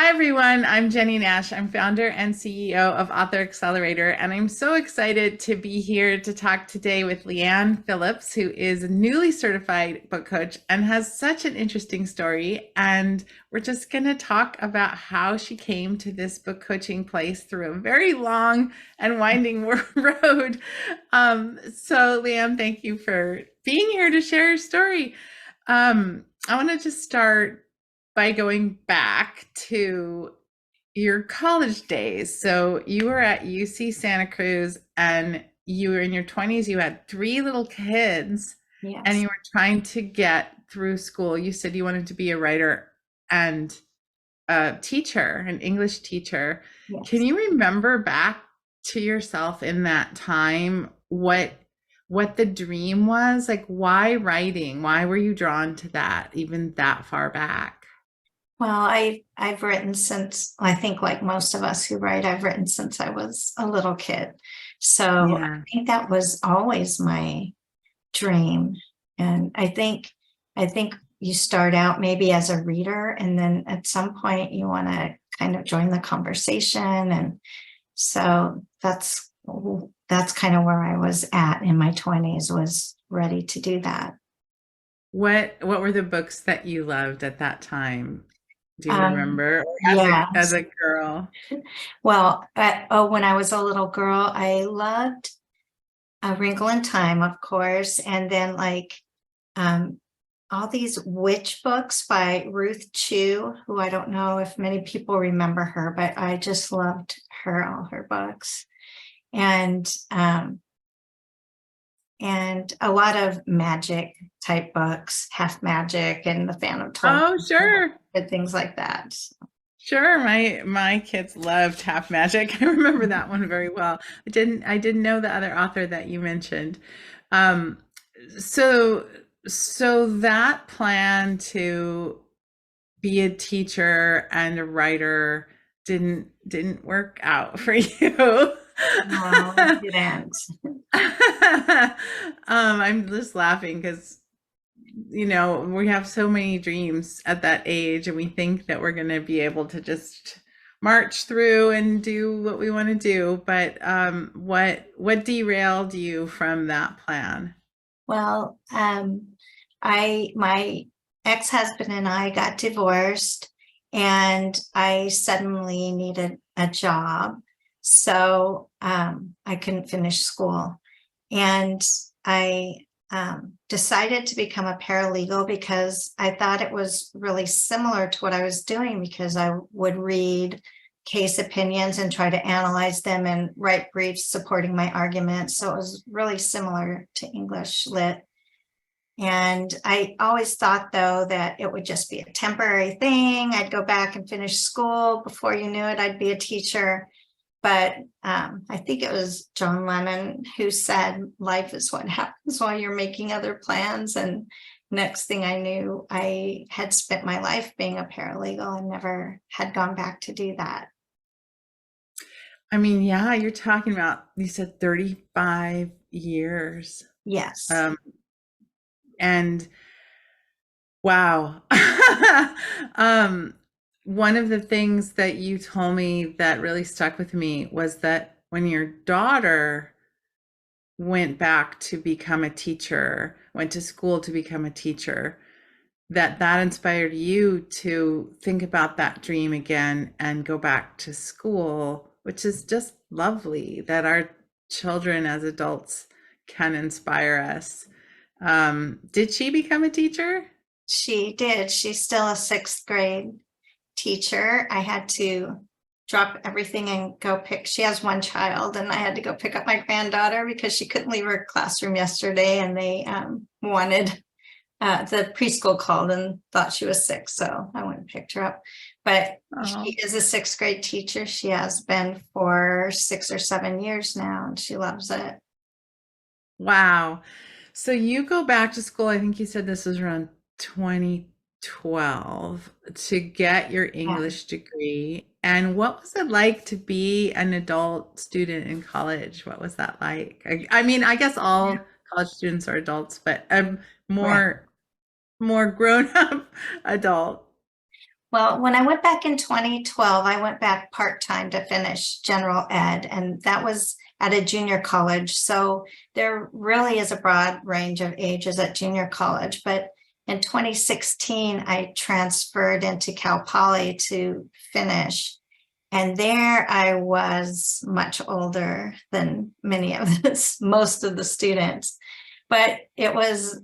Hi, everyone. I'm Jenny Nash. I'm founder and CEO of Author Accelerator, and I'm so excited to be here to talk today with Leanne Phillips, who is a newly certified book coach and has such an interesting story. And we're just going to talk about how she came to this book coaching place through a very long and winding road. So, Leanne, thank you for being here to share your story. I want to just start by going back to your college days. So you were at UC Santa Cruz and you were in your 20s, you had three little kids and Yes. you were trying to get through school. You said you wanted to be a writer and a teacher, an English teacher. Can Yes. you remember back to yourself in that time what the dream was? Like why writing? Why were you drawn to that even that far back? Well, I've written since I think like most of us who write, I've written since I was a little kid. So I Yeah. think that was always my dream. And I think you start out maybe as a reader and then at some point you want to kind of join the conversation. And so that's kind of where I was at in my 20s, was ready to do that. What were the books that you loved at that time? Do you Um, remember? Or yeah. as a girl? Well, when I was a little girl, I loved A Wrinkle in Time, of course, and then like um, all these witch books by Ruth Chu, who I don't know if many people remember her, but I just loved all her books, and um, and a lot of magic type books, Half Magic and The Phantom Toll, Oh, sure. and things like that. Sure. My kids loved Half Magic. I remember that one very well. I didn't know the other author that you mentioned. Um, so so that plan to be a teacher and a writer didn't work out for you. No, it didn't. I'm just laughing because we have so many dreams at that age, and we think that we're going to be able to just march through and do what we want to do. But what derailed you from that plan? Well, I my ex-husband and I got divorced, and I suddenly needed a job, so I couldn't finish school, and I decided to become a paralegal because I thought it was really similar to what I was doing, because I would read case opinions and try to analyze them and write briefs supporting my arguments. So it was really similar to English lit. And I always thought, though, that it would just be a temporary thing. I'd go back and finish school. Before you knew it, I'd be a teacher. But I think it was John Lennon who said, life is what happens while you're making other plans. And next thing I knew, I had spent my life being a paralegal and never had gone back to do that. I mean, yeah, you're talking about, you said 35 years. Yes. Um, and wow. um, One of the things that you told me that really stuck with me was that when your daughter went back to become a teacher, went to school to become a teacher, that inspired you to think about that dream again and go back to school, which is just lovely that our children as adults can inspire us. Did she become a teacher? She did. She's still a sixth grade teacher. I had to drop everything and go pick. She has one child, and I had to go pick up my granddaughter because she couldn't leave her classroom yesterday, and they wanted the preschool called and thought she was sick, so I went and picked her up. But she Oh, is a sixth grade teacher. She has been for 6 or 7 years now, and she loves it. wow. So you go back to school, I think you said this was around 2012 to get your Yeah. English degree. And what was it like to be an adult student in college? What was that like? I mean, I guess all college students are adults, but Right. more more grown up adult. Well, when I went back in 2012, I went back part-time to finish general ed, and that was at a junior college. So there really is a broad range of ages at junior college. But in 2016, I transferred into Cal Poly to finish. And there I was much older than many of this, most of the students. But it was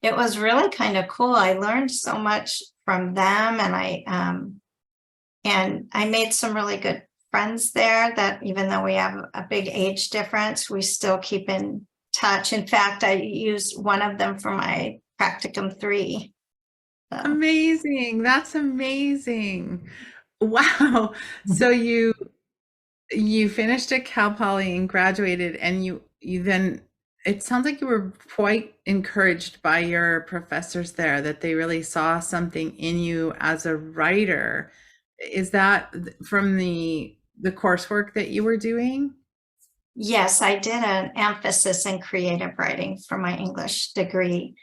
really kind of cool. I learned so much from them, and I made some really good friends there that even though we have a big age difference, we still keep in touch. In fact, I used one of them for my practicum 3. So. Amazing. That's amazing. Wow. So you finished at Cal Poly and graduated, and you then, it sounds like you were quite encouraged by your professors there, that they really saw something in you as a writer. Is that from the coursework that you were doing? Yes, I did an emphasis in creative writing for my English degree.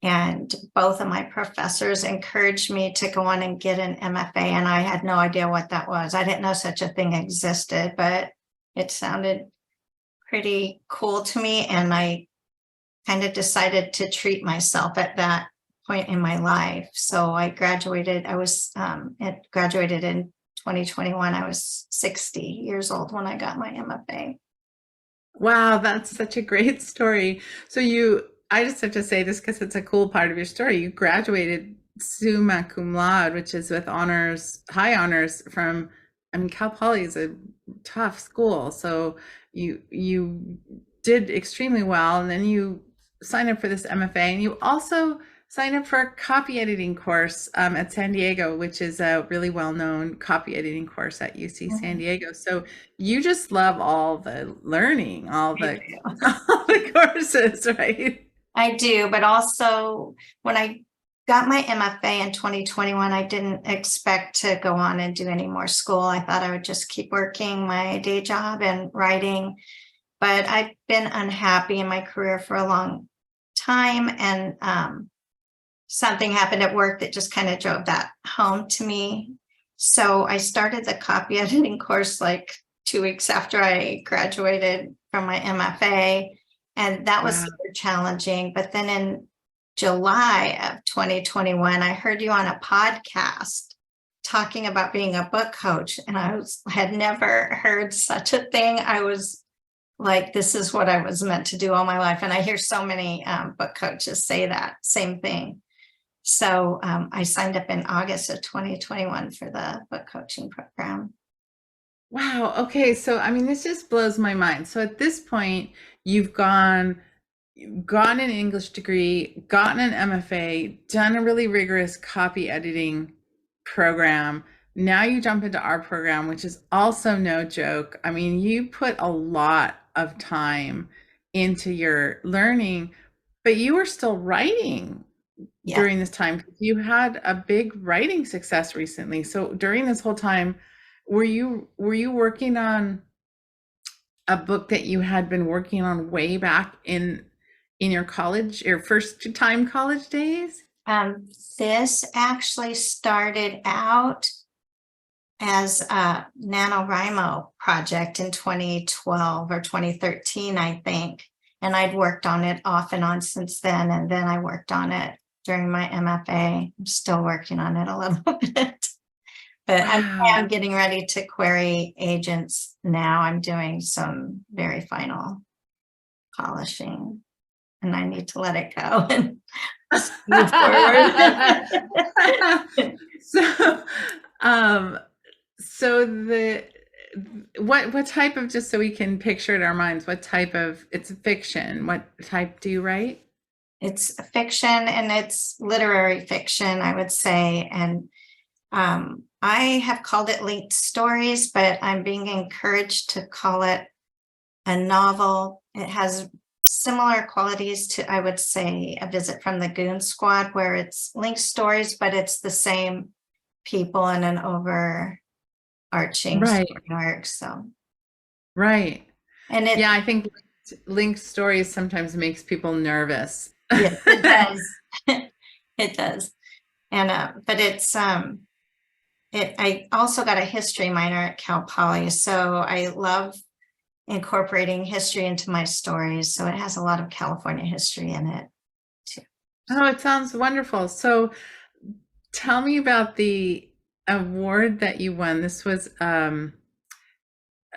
And both of my professors encouraged me to go on and get an MFA, and I had no idea what that was. I didn't know such a thing existed, but it sounded pretty cool to me. And I kind of decided to treat myself at that point in my life. So I graduated. Graduated in 2021. I was 60 years old when I got my MFA. Wow, that's such a great story. So I just have to say this because it's a cool part of your story. You graduated summa cum laude, which is with honors, high honors from, I mean, Cal Poly is a tough school. So you did extremely well, and then you signed up for this MFA, and you also signed up for a copy editing course at San Diego, which is a really well-known copy editing course at UC San Diego. So you just love all the learning, all the all the courses, right? I do, but also when I got my MFA in 2021, I didn't expect to go on and do any more school. I thought I would just keep working my day job and writing, but I've been unhappy in my career for a long time, and something happened at work that just kind of drove that home to me. So I started the copy editing course like 2 weeks after I graduated from my MFA. And that was Wow. super challenging. But then in July of 2021, I heard you on a podcast talking about being a book coach. And had never heard such a thing. I was like, this is what I was meant to do all my life. And I hear so many book coaches say that same thing. So I signed up in August of 2021 for the book coaching program. Wow. Okay. So, I mean, this just blows my mind. So at this point, you've gotten an English degree, gotten an MFA, done a really rigorous copy editing program. Now you jump into our program, which is also no joke. I mean, you put a lot of time into your learning, but you were still writing during this time. You had a big writing success recently. So during this whole time, were you working on a book that you had been working on way back in your first time college days? This actually started out as a NaNoWriMo project in 2012 or 2013, I think. And I'd worked on it off and on since then. And then I worked on it during my MFA. I'm still working on it a little bit. But I'm getting ready to query agents now. I'm doing some very final polishing, and I need to let it go and move forward. So what type of, just so we can picture it in our minds, what type of, it's fiction, what type do you write? It's fiction, and it's literary fiction, I would say. And I have called it linked stories, but I'm being encouraged to call it a novel. It has similar qualities to, I would say, A Visit from the Goon Squad, where it's linked stories, but it's the same people in an overarching story arc. So, right. And yeah, I think linked stories sometimes makes people nervous. Yes, it does. It does. And but I also got a history minor at Cal Poly, so I love incorporating history into my stories. So it has a lot of California history in it too. Oh, it sounds wonderful. So tell me about the award that you won. This was a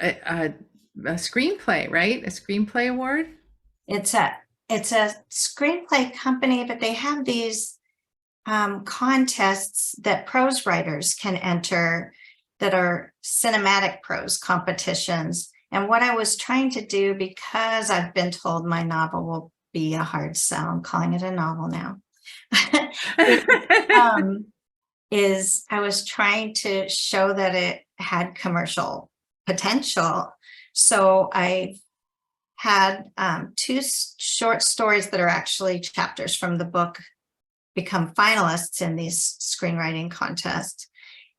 screenplay, right? A screenplay award? It's a it's a screenplay company, but they have these contests that prose writers can enter that are cinematic prose competitions. And what I was trying to do, because I've been told my novel will be a hard sell, I'm calling it a novel now, um, is I was trying to show that it had commercial potential. So I had two short stories that are actually chapters from the book become finalists in these screenwriting contests.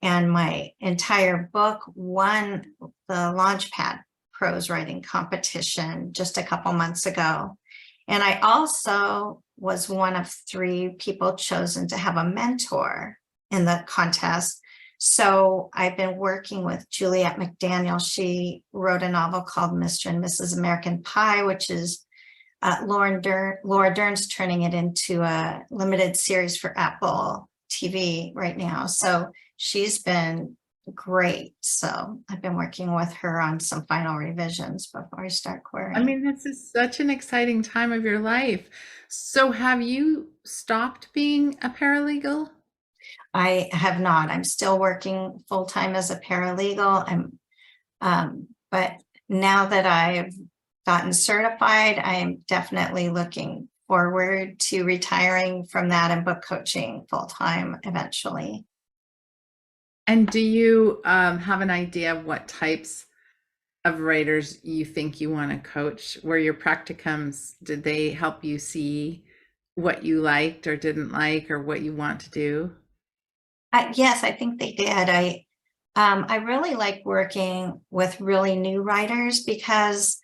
And my entire book won the Launchpad prose writing competition just a couple months ago. And I also was one of 3 people chosen to have a mentor in the contest. So I've been working with Juliet McDaniel. She wrote a novel called Mr. and Mrs. American Pie, which is Laura Dern's turning it into a limited series for Apple TV right now. So she's been great. So I've been working with her on some final revisions before I start I querying. mean, this is such an exciting time of your life. So have you stopped being a paralegal? I have not. I'm still working full time as a paralegal. But now that I've gotten certified, I am definitely looking forward to retiring from that and book coaching full time eventually. And do you have an idea of what types of writers you think you want to coach? Were your practicums, did they help you see what you liked or didn't like or what you want to do? Yes, I think they did. I really like working with really new writers because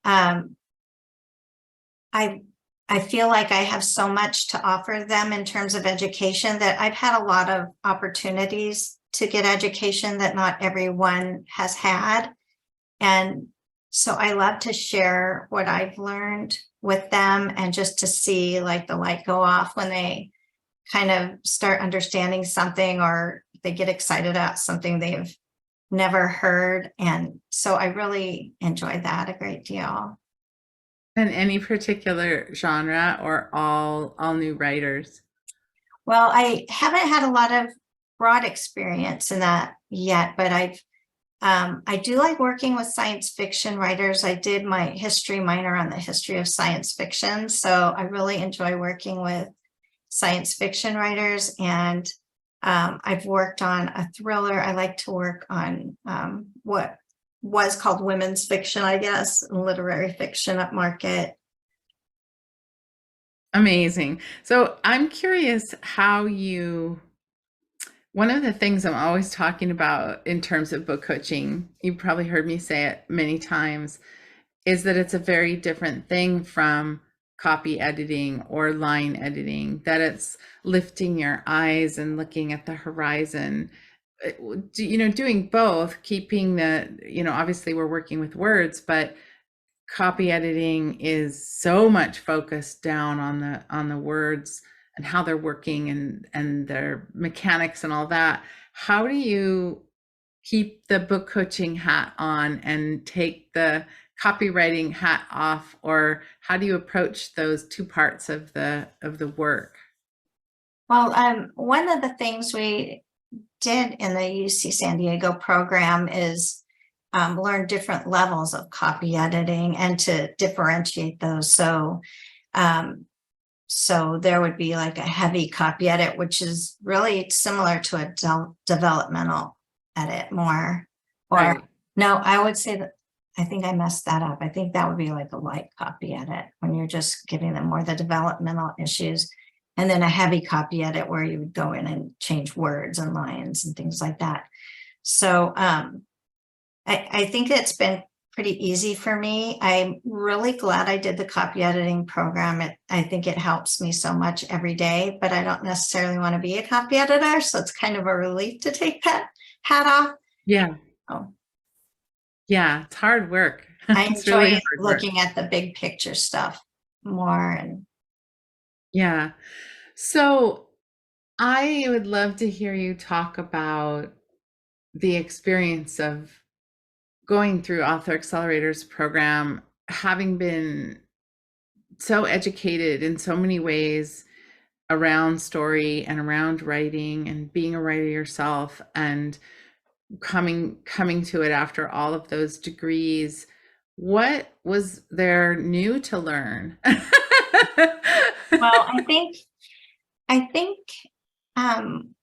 um, I I feel like I have so much to offer them in terms of education that I've had a lot of opportunities to get education that not everyone has had. And so I love to share what I've learned with them and just to see like the light go off when they kind of start understanding something or they get excited about something they've never heard. And so I really enjoy that a great deal. And any particular genre or all new writers? Well, I haven't had a lot of broad experience in that yet, but I do like working with science fiction writers. I did my history minor on the history of science fiction, so I really enjoy working with science fiction writers. And I've worked on a thriller. I like to work on what was called women's fiction, I guess, literary fiction at market. Amazing. So I'm curious how one of the things I'm always talking about in terms of book coaching, you probably heard me say it many times, is that it's a very different thing from copy editing or line editing, that it's lifting your eyes and looking at the horizon. Doing both, keeping obviously we're working with words, but copy editing is so much focused down on the words and how they're working and their mechanics and all that. How do you keep the book coaching hat on and take the copywriting hat off, or how do you approach those two parts of the work? Well, one of the things we did in the UC San Diego program is learn different levels of copy editing and to differentiate those. So there would be like a heavy copy edit, which is really similar to a developmental edit more. Or Right. no, I would say that I think I messed that up. I think that would be like a light copy edit when you're just giving them more the developmental issues. And then a heavy copy edit where you would go in and change words and lines and things like that. So I think it's been pretty easy for me. I'm really glad I did the copy editing program. I think it helps me so much every day, but I don't necessarily want to be a copy editor. So it's kind of a relief to take that hat off. Yeah. Oh, Yeah. It's hard work. I It's really enjoy hard work. looking at the big picture stuff more. And Yeah. So I would love to hear you talk about the experience of going through Author Accelerator's program, having been so educated in so many ways around story and around writing and being a writer yourself, and coming to it after all of those degrees. What was there new to learn? well, I think, um,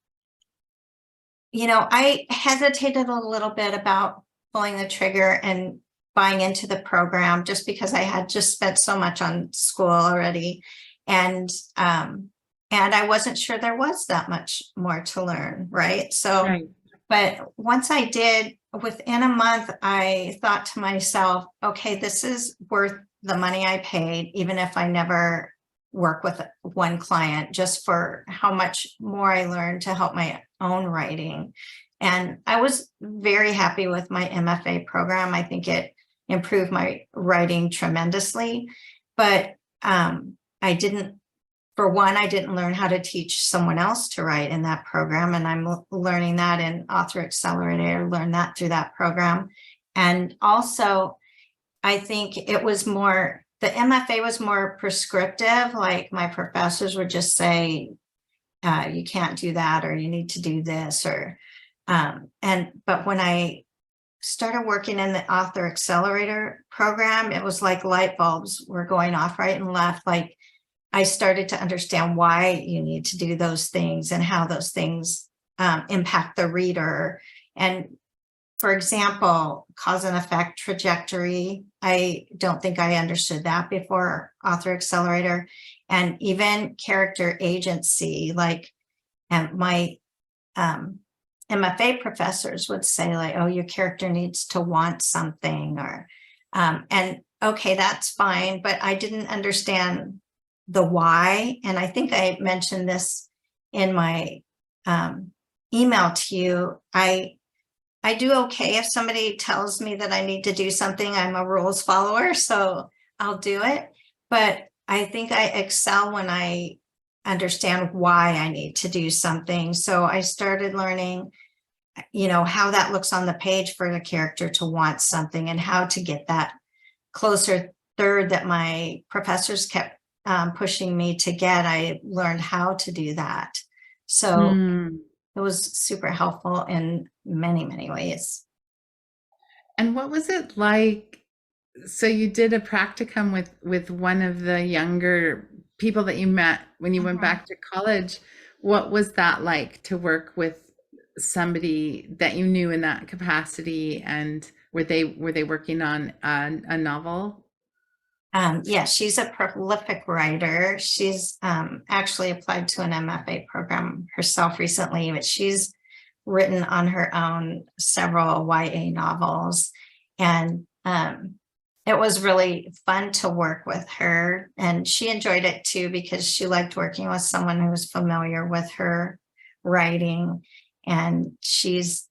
I hesitated a little bit about pulling the trigger and buying into the program just because I had just spent so much on school already. And I wasn't sure there was that much more to learn, right? So, Right. but once I did, within a month, I thought to myself, okay, this is worth the money I paid, even if I never work with one client, just for how much more I learned to help my own writing. And I was very happy with my MFA program. I think it improved my writing tremendously. But I didn't, for one, I didn't learn how to teach someone else to write in that program. And I'm learning that in Author Accelerator, learn that through that program. And also, I think it was more, the MFA was more prescriptive. Like my professors would just say, you can't do that, or you need to do this, but when I started working in the Author Accelerator program, it was like light bulbs were going off right and left. Like I started to understand why you need to do those things and how those things impact the reader. And for example, cause and effect trajectory. I don't think I understood that before Author Accelerator. And even character agency, like, and my MFA professors would say, like, oh, your character needs to want something, or and okay, that's fine, but I didn't understand the why. And I think I mentioned this in my email to you. I do okay if somebody tells me that I need to do something. I'm a rules follower, so I'll do it. But I think I excel when I understand why I need to do something. So I started learning, how that looks on the page for the character to want something, and how to get that closer third that my professors kept pushing me to get. I learned how to do that. So Mm. it was super helpful in many, many ways. And what was it like? So you did a practicum with one of the younger people that you met when you went Mhm. back to college. What was that like to work with somebody that you knew in that capacity? And were they working on a novel? Yeah, she's a prolific writer. She's actually applied to an MFA program herself recently, but she's written on her own several YA novels. And it was really fun to work with her. And she enjoyed it too, because she liked working with someone who was familiar with her writing. And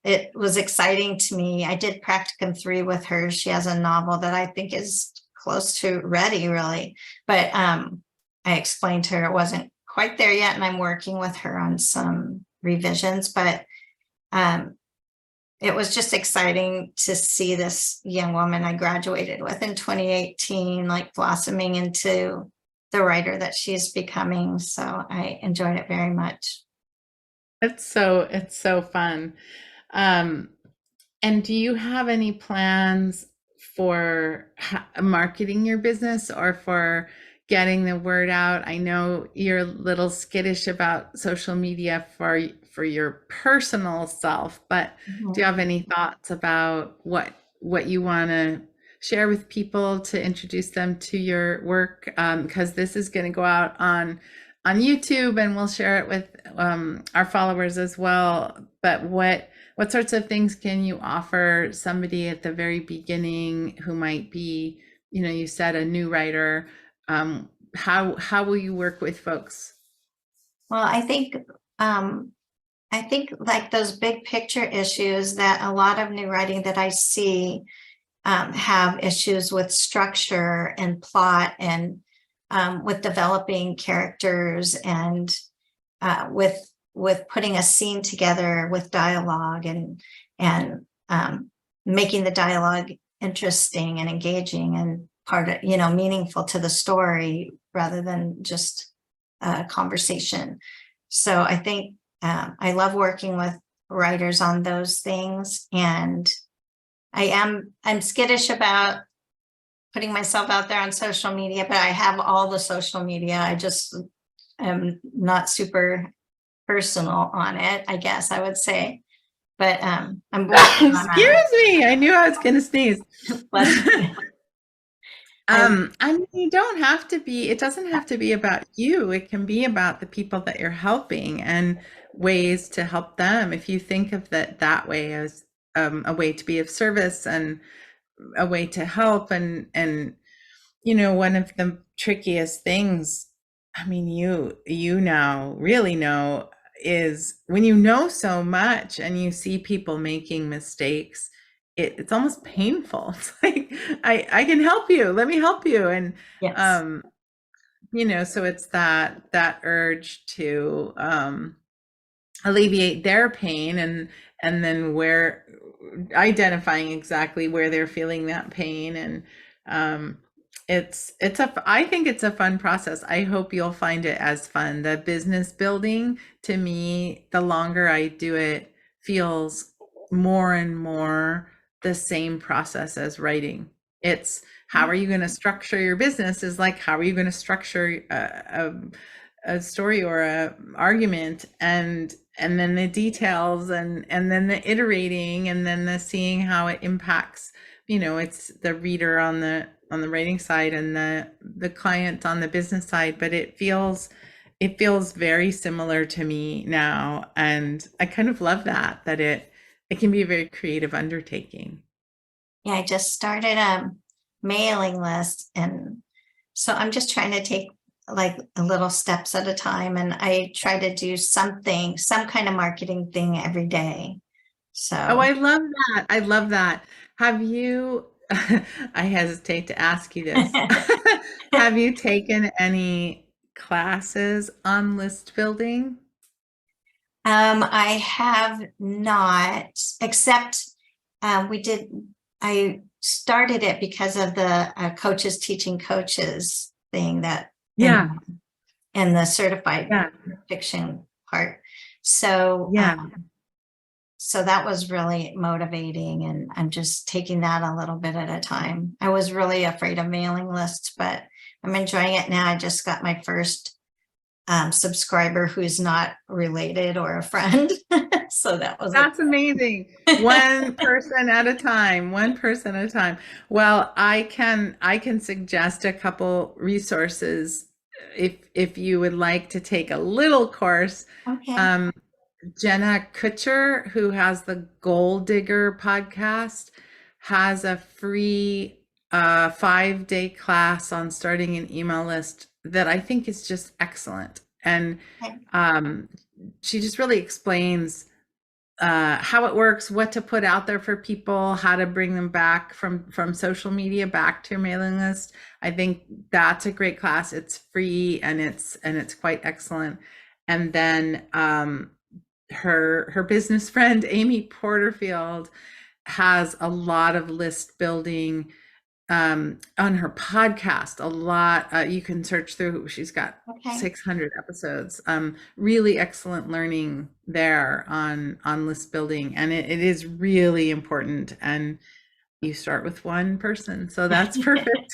it was exciting to me. I did practicum 3 with her. She has a novel that I think is close to ready, really. But I explained to her it wasn't quite there yet, and I'm working with her on some revisions. But it was just exciting to see this young woman I graduated with in 2018, like blossoming into the writer that she's becoming. So I enjoyed it very much. It's so fun. Um, and do you have any plans for marketing your business or for getting the word out? I know you're a little skittish about social media for your personal self, but do you Mhm. have any thoughts about what you want to share with people to introduce them to your work? Because this is going to go out on YouTube, and we'll share it with our followers as well. But what sorts of things can you offer somebody at the very beginning who might be, you said a new writer? How will you work with folks? Well, I think like those big picture issues that a lot of new writing that I see have issues with structure and plot and with developing characters and with putting a scene together with dialogue and making the dialogue interesting and engaging and part of, meaningful to the story rather than just a conversation. So I think I love working with writers on those things, and I'm skittish about putting myself out there on social media, but I have all the social media. I just am not super personal on it, I guess I would say. But I'm working on that. Excuse me, I knew I was going to sneeze. I mean, you don't have to be, it doesn't have to be about you. It can be about the people that you're helping and ways to help them. If you think of that way as a way to be of service and a way to help, and one of the trickiest things, I mean, you now really know, is when you know so much and you see people making mistakes, it's almost painful. It's like, I can help you, let me help you. And Yes. so it's that urge to alleviate their pain, and then where identifying exactly where they're feeling that pain. And I think it's a fun process. I hope you'll find it as fun. The business building, to me, the longer I do it, feels more and more the same process as writing. It's how are you going to structure your business is like, how are you going to structure a story or a argument, and then the details, and then the iterating, and then the seeing how it impacts, it's the reader on the writing side and the client on the business side. But it feels very similar to me now, and I kind of love that it can be a very creative undertaking. Yeah, I just started a mailing list, and so I'm just trying to take like a little steps at a time, and I try to do some kind of marketing thing every day. Oh, So I love that. I love that. Have you, I hesitate to ask you this. Have you taken any classes on list building? I have not, except we did. I started it because of the coaches teaching coaches thing that Yeah, in the certified yeah, fiction part. So yeah. so that was really motivating, and I'm just taking that a little bit at a time. I was really afraid of mailing lists, but I'm enjoying it now. I just got my first subscriber who's not related or a friend. So that was That's amazing. One person at a time, one person at a time. Well, I can suggest a couple resources if you would like to take a little course. okay. Um, Jenna Kutcher, who has the Goal Digger podcast, has a free 5-day class on starting an email list that I think is just excellent. And Okay. um, she just really explains how it works, what to put out there for people, how to bring them back from social media back to your mailing list. I think that's a great class. It's free, and it's quite excellent. And then her business friend Amy Porterfield has a lot of list building on her podcast. A lot, you can search through, she's got Okay. 600 episodes. Really excellent learning there on list building, and it is really important. And you start with one person, so that's perfect.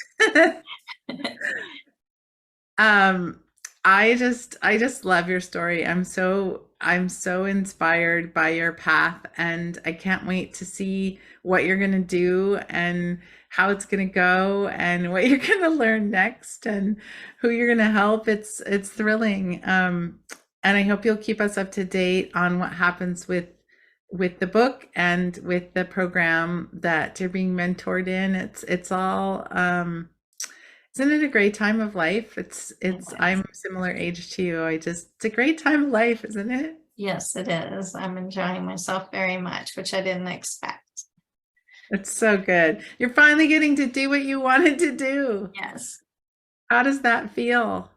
um I just love your story. I'm so inspired by your path, and I can't wait to see what you're going to do and how it's going to go and what you're going to learn next and who you're going to help. It's thrilling. And I hope you'll keep us up to date on what happens with with the book and with the program that you're being mentored in. It's all isn't it a great time of life? It's Yes. I'm similar age to you. It's a great time of life, isn't it? Yes, it is. I'm enjoying myself very much, which I didn't expect. It's so good. You're finally getting to do what you wanted to do. Yes. How does that feel?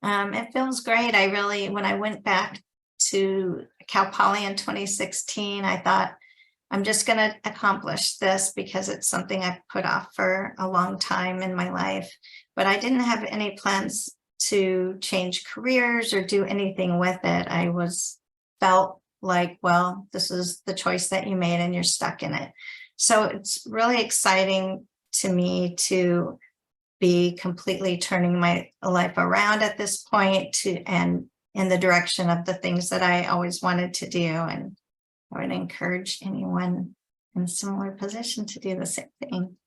It feels great. I really, when I went back to Cal Poly in 2016, I thought I'm just going to accomplish this because it's something I've put off for a long time in my life. But I didn't have any plans to change careers or do anything with it. Felt like, well, this is the choice that you made and you're stuck in it. So it's really exciting to me to be completely turning my life around at this point and in the direction of the things that I always wanted to do. And I would encourage anyone in a similar position to do the same thing.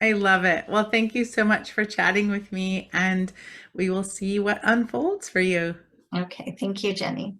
I love it. Well, thank you so much for chatting with me, and we will see what unfolds for you. Okay, thank you, Jenny.